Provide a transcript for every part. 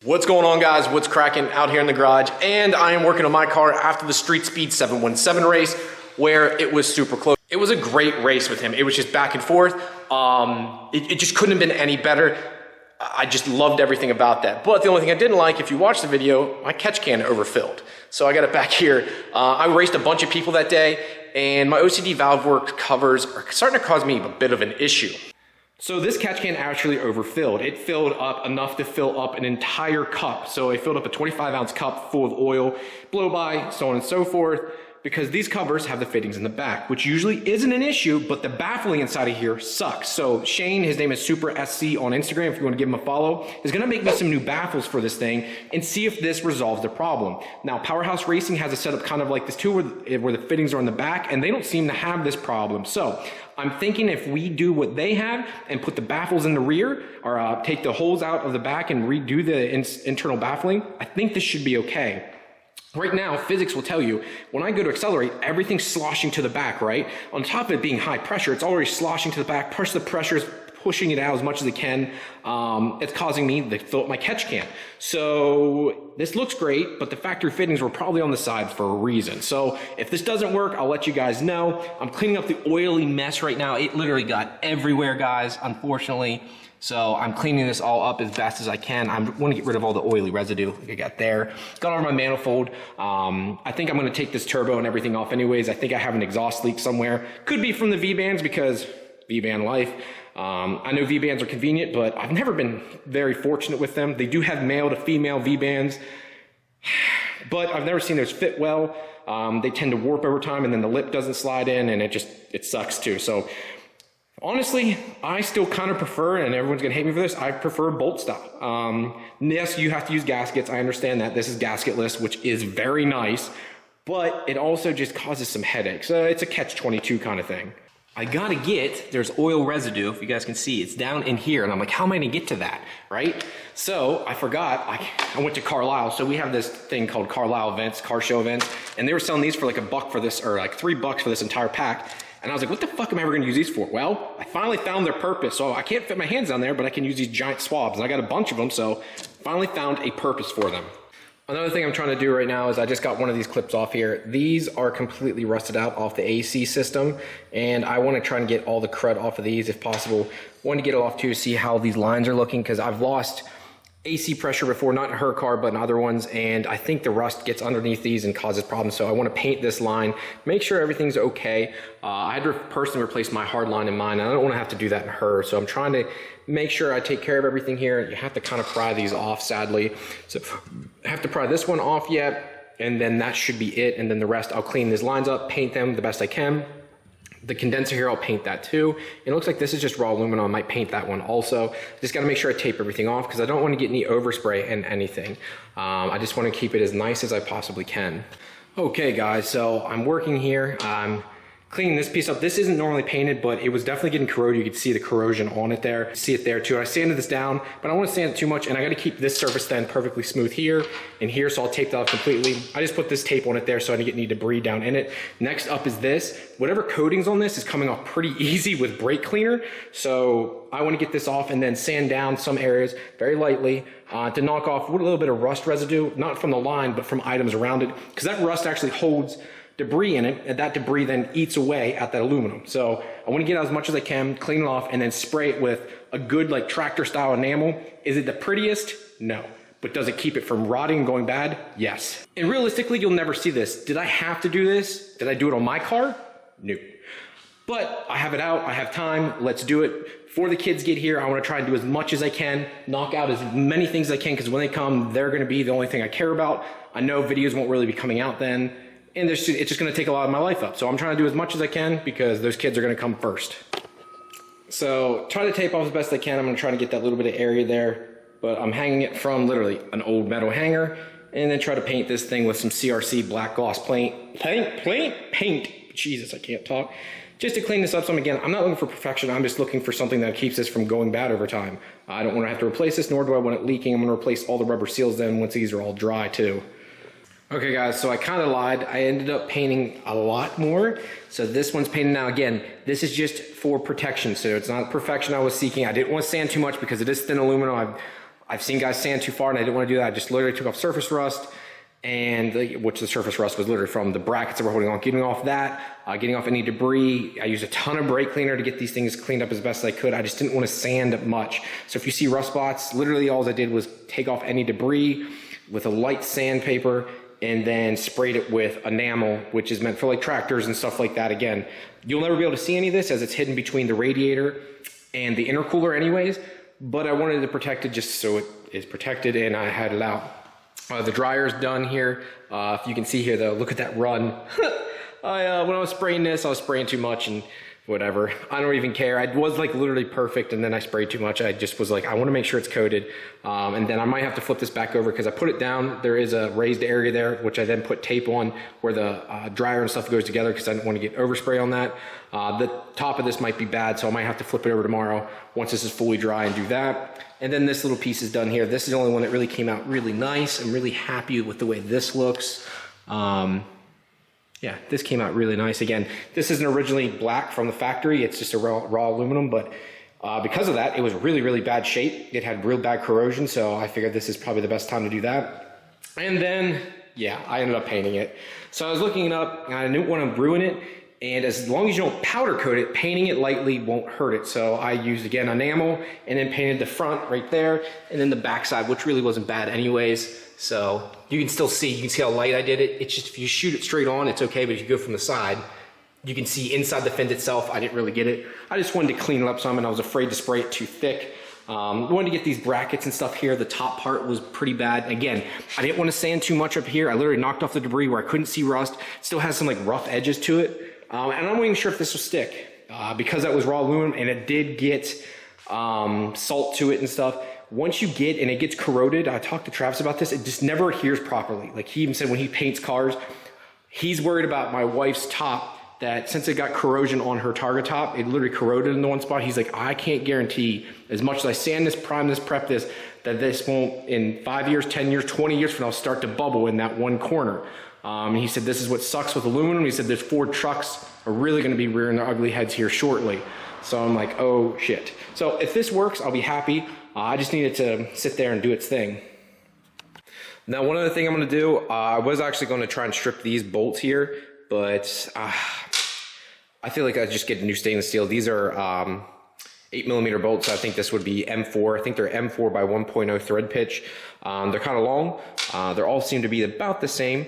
What's going on, guys? What's cracking out here in the garage? And I am working on my car after the Street Speed 717 race where it was super close. It was a great race with him. It was just back and forth. It just couldn't have been any better. I just loved everything about that. But the only thing I didn't like, if you watch the video, my catch can overfilled. So I got it back here. I raced a bunch of people that day, and my OCD valve work covers are starting to cause me a bit of an issue. So this catch can actually overfilled. It filled up enough to fill up an entire cup. So it filled up a 25-ounce cup full of oil, blow by, so on and so forth, because these covers have the fittings in the back, which usually isn't an issue, but the baffling inside of here sucks. So Shane, his name is Supra SC on Instagram, if you want to give him a follow, is gonna make me some new baffles for this thing and see if this resolves the problem. Now, Powerhouse Racing has a setup kind of like this too, where the fittings are in the back, and they don't seem to have this problem. So I'm thinking if we do what they have and put the baffles in the rear, or take the holes out of the back and redo the internal baffling, I think this should be okay. Right now, physics will tell you, when I go to accelerate, everything's sloshing to the back, right? On top of it being high pressure, it's already sloshing to the back, plus the pressure is pushing it out as much as it can. It's causing me to fill up my catch can. So this looks great, but the factory fittings were probably on the sides for a reason. So if this doesn't work, I'll let you guys know. I'm cleaning up the oily mess right now. It literally got everywhere, guys, unfortunately. So I'm cleaning this all up as best as I can. I want to get rid of all the oily residue I got there. Got over my manifold. I think I'm going to take this turbo and everything off anyways. I think I have an exhaust leak somewhere. Could be from the V-bands because V-band life. I know V-bands are convenient, but I've never been very fortunate with them. They do have male to female V-bands, but I've never seen those fit well. They tend to warp over time, and then the lip doesn't slide in, and it sucks too. So honestly, I still kind of prefer, and everyone's gonna hate me for this, I prefer bolt style. Yes, you have to use gaskets. I understand that. This is gasketless, which is very nice, but it also just causes some headaches. It's a catch-22 kind of thing. I gotta there's oil residue, if you guys can see, it's down in here, and I'm like, how am I gonna get to that, right? So I forgot, I went to Carlisle, so we have this thing called Carlisle events, car show events, and they were selling these for like $1 for this, or like $3 for this entire pack. And I was like, what the fuck am I ever gonna use these for? Well, I finally found their purpose. So I can't fit my hands down there, but I can use these giant swabs. And I got a bunch of them, so finally found a purpose for them. Another thing I'm trying to do right now is I just got one of these clips off here. These are completely rusted out off the AC system, and I wanna try and get all the crud off of these if possible. Want to get it off too, see how these lines are looking, because I've lost AC pressure before, not in her car, but in other ones, and I think the rust gets underneath these and causes problems, so I want to paint this line, make sure everything's okay. I had to personally replace my hard line in mine, and I don't want to have to do that in her, so I'm trying to make sure I take care of everything here. You have to kind of pry these off, sadly, so I have to pry this one off yet, and then that should be it, and then the rest, I'll clean these lines up, paint them the best I can. The condenser here, I'll paint that too. It looks like this is just raw aluminum. I might paint that one also. Just gotta make sure I tape everything off because I don't want to get any overspray in anything. I just want to keep it as nice as I possibly can. Okay guys, so I'm working here. I'm cleaning this piece up. This isn't normally painted, but it was definitely getting corroded. You could see the corrosion on it there. See it there too. I sanded this down, but I don't want to sand it too much, and I got to keep this surface then perfectly smooth here and here, so I'll tape that off completely. I just put this tape on it there so I didn't get any debris down in it. Next up is this. Whatever coatings on this is coming off pretty easy with brake cleaner, so I want to get this off and then sand down some areas very lightly to knock off a little bit of rust residue, not from the line, but from items around it, because that rust actually holds debris in it, and that debris then eats away at that aluminum. So I want to get out as much as I can, clean it off, and then spray it with a good like tractor style enamel. Is it the prettiest? No. But does it keep it from rotting and going bad? Yes. And realistically, you'll never see this. Did I have to do this? Did I do it on my car? No. But I have it out, I have time, let's do it. Before the kids get here, I want to try and do as much as I can, knock out as many things as I can, because when they come, they're going to be the only thing I care about. I know videos won't really be coming out then, and it's just going to take a lot of my life up. So I'm trying to do as much as I can because those kids are going to come first. So try to tape off as best I can. I'm going to try to get that little bit of area there, but I'm hanging it from literally an old metal hanger, and then try to paint this thing with some CRC black gloss paint. Jesus, I can't talk. Just to clean this up some. Again, I'm not looking for perfection. I'm just looking for something that keeps this from going bad over time. I don't want to have to replace this, nor do I want it leaking. I'm going to replace all the rubber seals then once these are all dry too. Okay guys, so I kind of lied. I ended up painting a lot more. So this one's painted now. Again, this is just for protection. So it's not perfection I was seeking. I didn't want to sand too much because it is thin aluminum. I've seen guys sand too far and I didn't want to do that. I just literally took off surface rust, and which the surface rust was literally from the brackets that we're holding on, getting off that, getting off any debris. I used a ton of brake cleaner to get these things cleaned up as best as I could. I just didn't want to sand much. So if you see rust spots, literally all I did was take off any debris with a light sandpaper and then sprayed it with enamel, which is meant for like tractors and stuff like that. Again, you'll never be able to see any of this as it's hidden between the radiator and the intercooler anyways, but I wanted to protect it just so it is protected, and I had it out. The dryer's done here. If you can see here though, look at that run. When I was spraying this, I was spraying too much and whatever. I don't even care. I was like literally perfect, and then I sprayed too much. I just was like, I want to make sure it's coated. And then I might have to flip this back over because I put it down. There is a raised area there, which I then put tape on where the dryer and stuff goes together because I didn't want to get overspray on that. The top of this might be bad, so I might have to flip it over tomorrow once this is fully dry and do that. And then this little piece is done here. This is the only one that really came out really nice. I'm really happy with the way this looks. Yeah, this came out really nice. Again, this isn't originally black from the factory. It's just a raw aluminum, but because of that, it was really, really bad shape. It had real bad corrosion, so I figured this is probably the best time to do that. And then, yeah, I ended up painting it. So I was looking it up, and I didn't want to ruin it. And as long as you don't powder coat it, painting it lightly won't hurt it. So I used, again, enamel, and then painted the front right there, and then the back side, which really wasn't bad anyways. So you can still see, how light I did it. It's just, if you shoot it straight on, it's okay, but if you go from the side, you can see inside the fend itself, I didn't really get it. I just wanted to clean it up some, and I was afraid to spray it too thick. I wanted to get these brackets and stuff here. The top part was pretty bad. Again, I didn't want to sand too much up here. I literally knocked off the debris where I couldn't see rust. It still has some like rough edges to it. And I'm not even sure if this will stick because that was raw aluminum and it did get salt to it and stuff. Once you get, and it gets corroded, I talked to Travis about this, it just never adheres properly. Like he even said when he paints cars, he's worried about my wife's top, that since it got corrosion on her Targa top, it literally corroded in the one spot. He's like, I can't guarantee, as much as I sand this, prime this, prep this, that this won't, in 5 years, 10 years, 20 years from now, start to bubble in that one corner. He said, this is what sucks with aluminum. He said, there's Ford trucks are really going to be rearing their ugly heads here shortly. So I'm like, oh shit. So if this works, I'll be happy. I just need it to sit there and do its thing. Now, one other thing I'm going to do, I was actually going to try and strip these bolts here, but I feel like I just get new stainless steel. These are 8mm bolts. So I think this would be M4. I think they're M4 by 1.0 thread pitch. They're kind of long. They all seem to be about the same,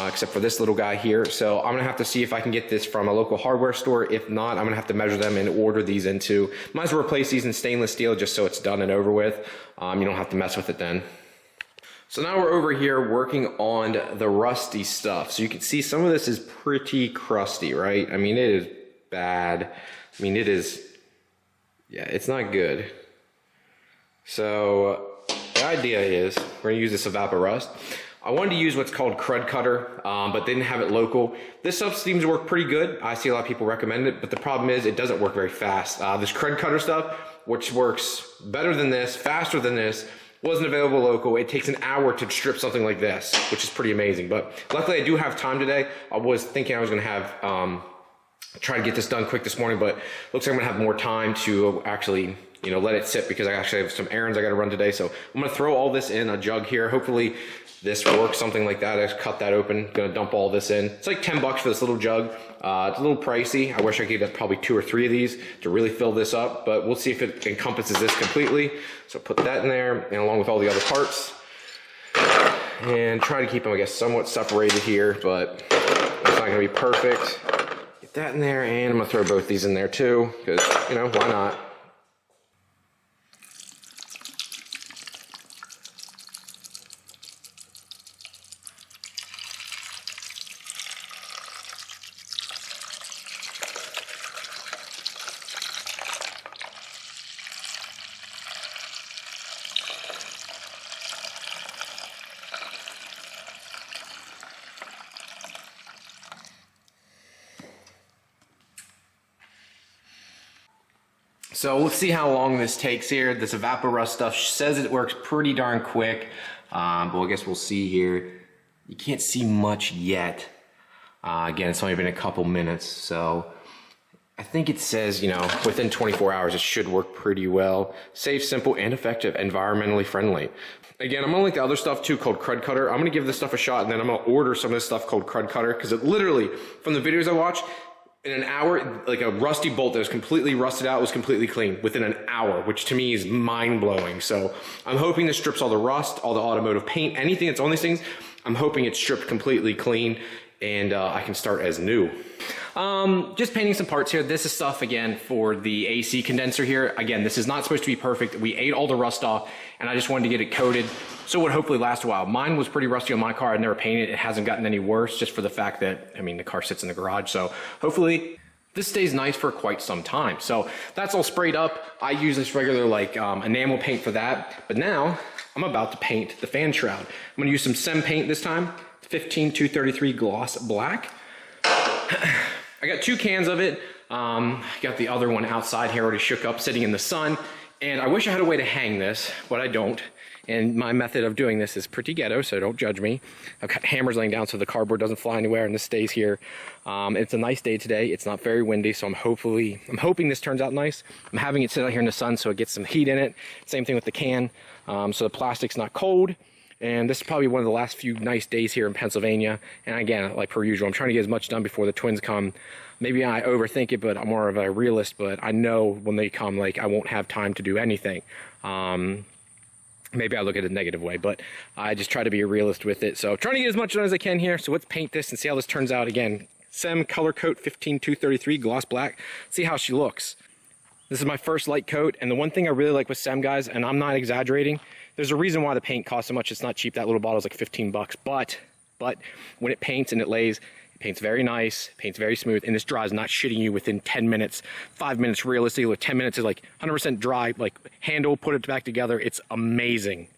except for this little guy here. So I'm gonna have to see if I can get this from a local hardware store. If not, I'm gonna have to measure them and order these into. Might as well replace these in stainless steel just so it's done and over with. You don't have to mess with it then. So now we're over here working on the rusty stuff. So you can see some of this is pretty crusty, right? I mean, it is bad. I mean, it is, yeah, it's not good. So the idea is we're gonna use this Evaporust. I wanted to use what's called Crud Cutter, but didn't have it local. This stuff seems to work pretty good. I see a lot of people recommend it, but the problem is it doesn't work very fast. This Crud Cutter stuff, which works better than this, faster than this, wasn't available local. It takes an hour to strip something like this, which is pretty amazing. But luckily I do have time today. I was thinking I was gonna have, try to get this done quick this morning, but looks like I'm gonna have more time to actually, you know, let it sit because I actually have some errands I gotta run today. So I'm gonna throw all this in a jug here. Hopefully this works, something like that. I just cut that open, gonna dump all this in. It's like 10 bucks for this little jug. It's a little pricey. I wish I could get probably 2 or 3 of these to really fill this up, but we'll see if it encompasses this completely. So put that in there and along with all the other parts and try to keep them, I guess, somewhat separated here, but it's not gonna be perfect. Get that in there, and I'm gonna throw both these in there too, because, you know, why not? So let's see how long this takes here. This Evaporust stuff says it works pretty darn quick, but I guess we'll see here. You can't see much yet. Again, it's only been a couple minutes, so I think it says, you know, within 24 hours, it should work pretty well. Safe, simple, and effective, environmentally friendly. Again, I'm gonna link the other stuff too called Crud Cutter. I'm gonna give this stuff a shot and then I'm gonna order some of this stuff called Crud Cutter because it literally, from the videos I watched, in an hour, like a rusty bolt that was completely rusted out was completely clean within an hour, which to me is mind-blowing. So I'm hoping this strips all the rust, all the automotive paint, anything that's on these things, I'm hoping it's stripped completely clean and I can start as new. Just painting some parts here. This is stuff, again, for the AC condenser here. Again, this is not supposed to be perfect. We ate all the rust off, and I just wanted to get it coated so it would hopefully last a while. Mine was pretty rusty on my car. I'd never painted it. It hasn't gotten any worse just for the fact that, I mean, the car sits in the garage. So hopefully this stays nice for quite some time. So that's all sprayed up. I use this regular, like, enamel paint for that. But now I'm about to paint the fan shroud. I'm going to use some SEM paint this time, 15233 gloss black. I got 2 cans of it. Got the other one outside here already shook up, sitting in the sun. And I wish I had a way to hang this, but I don't. And my method of doing this is pretty ghetto, so don't judge me. I've got hammers laying down so the cardboard doesn't fly anywhere and this stays here. It's a nice day today. It's not very windy, so I'm hoping this turns out nice. I'm having it sit out here in the sun so it gets some heat in it. Same thing with the can, so the plastic's not cold. And this is probably one of the last few nice days here in Pennsylvania. And again, like per usual, I'm trying to get as much done before the twins come. Maybe I overthink it, but I'm more of a realist. But I know when they come, like, I won't have time to do anything. Maybe I look at it a negative way, but I just try to be a realist with it. So trying to get as much done as I can here. So let's paint this and see how this turns out. Again, SEM Color Coat 15233 Gloss Black. See how she looks. This is my first light coat, and the one thing I really like with SEM, guys, and I'm not exaggerating, there's a reason why the paint costs so much. It's not cheap. That little bottle is like 15 bucks, but when it paints and it lays, it paints very nice, paints very smooth, and this dry is not shitting you within 10 minutes, 5 minutes realistically, or 10 minutes is like 100% dry, like handle, put it back together. It's amazing.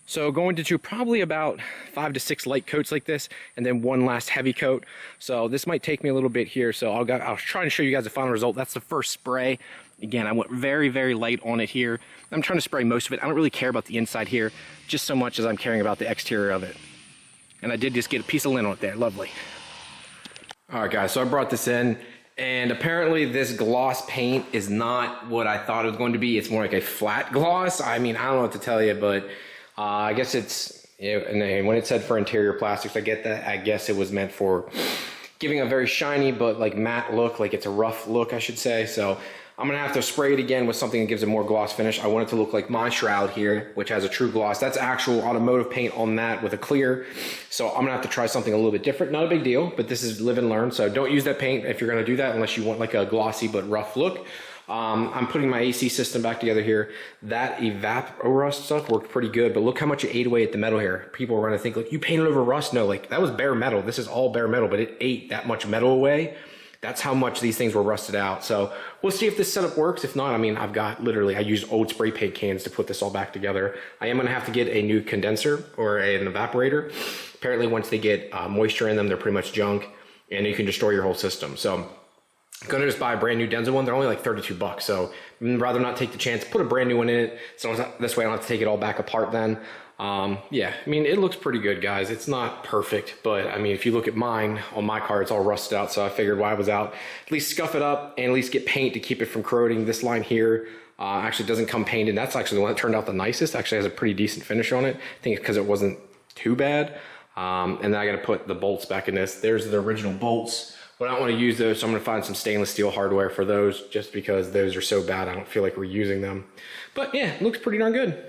So going to do probably about 5 to 6 light coats like this, and then one last heavy coat. So this might take me a little bit here. So I'll try and show you guys the final result. That's the first spray. Again, I went very, very light on it here. I'm trying to spray most of it. I don't really care about the inside here, just so much as I'm caring about the exterior of it. And I did just get a piece of lint on it there. Lovely. All right, guys, so I brought this in. And apparently this gloss paint is not what I thought it was going to be. It's more like a flat gloss. I mean, I don't know what to tell you, but I guess it's, and when it said for interior plastics, I get that. I guess it was meant for giving a very shiny but like matte look, like it's a rough look, I should say. So I'm gonna have to spray it again with something that gives it more gloss finish. I want it to look like my shroud here, which has a true gloss. That's actual automotive paint on that with a clear. So I'm gonna have to try something a little bit different. Not a big deal, but this is live and learn. So don't use that paint if you're gonna do that unless you want like a glossy but rough look. I'm putting my AC system back together here. That evap rust stuff worked pretty good, but look how much it ate away at the metal here. People are gonna think, like, you painted over rust. No, like, that was bare metal. This is all bare metal, but it ate that much metal away. That's how much these things were rusted out. So we'll see if this setup works. If not, I mean, I've got literally, I used old spray paint cans to put this all back together. I am gonna have to get a new condenser or an evaporator. Apparently once they get moisture in them, they're pretty much junk and you can destroy your whole system. So I'm gonna just buy a brand new Denso one. They're only like 32 bucks. So I'd rather not take the chance, put a brand new one in it. So this way I don't have to take it all back apart then. Yeah, I mean, it looks pretty good, guys. It's not perfect, but I mean, if you look at mine, on my car, it's all rusted out. So I figured while I was out, at least scuff it up and at least get paint to keep it from corroding. This line here actually doesn't come painted. That's actually the one that turned out the nicest. Actually has a pretty decent finish on it. I think it's because it wasn't too bad. And then I gotta put the bolts back in this. There's the original bolts. But I don't want to use those, so I'm going to find some stainless steel hardware for those just because those are so bad I don't feel like reusing them. But yeah, it looks pretty darn good.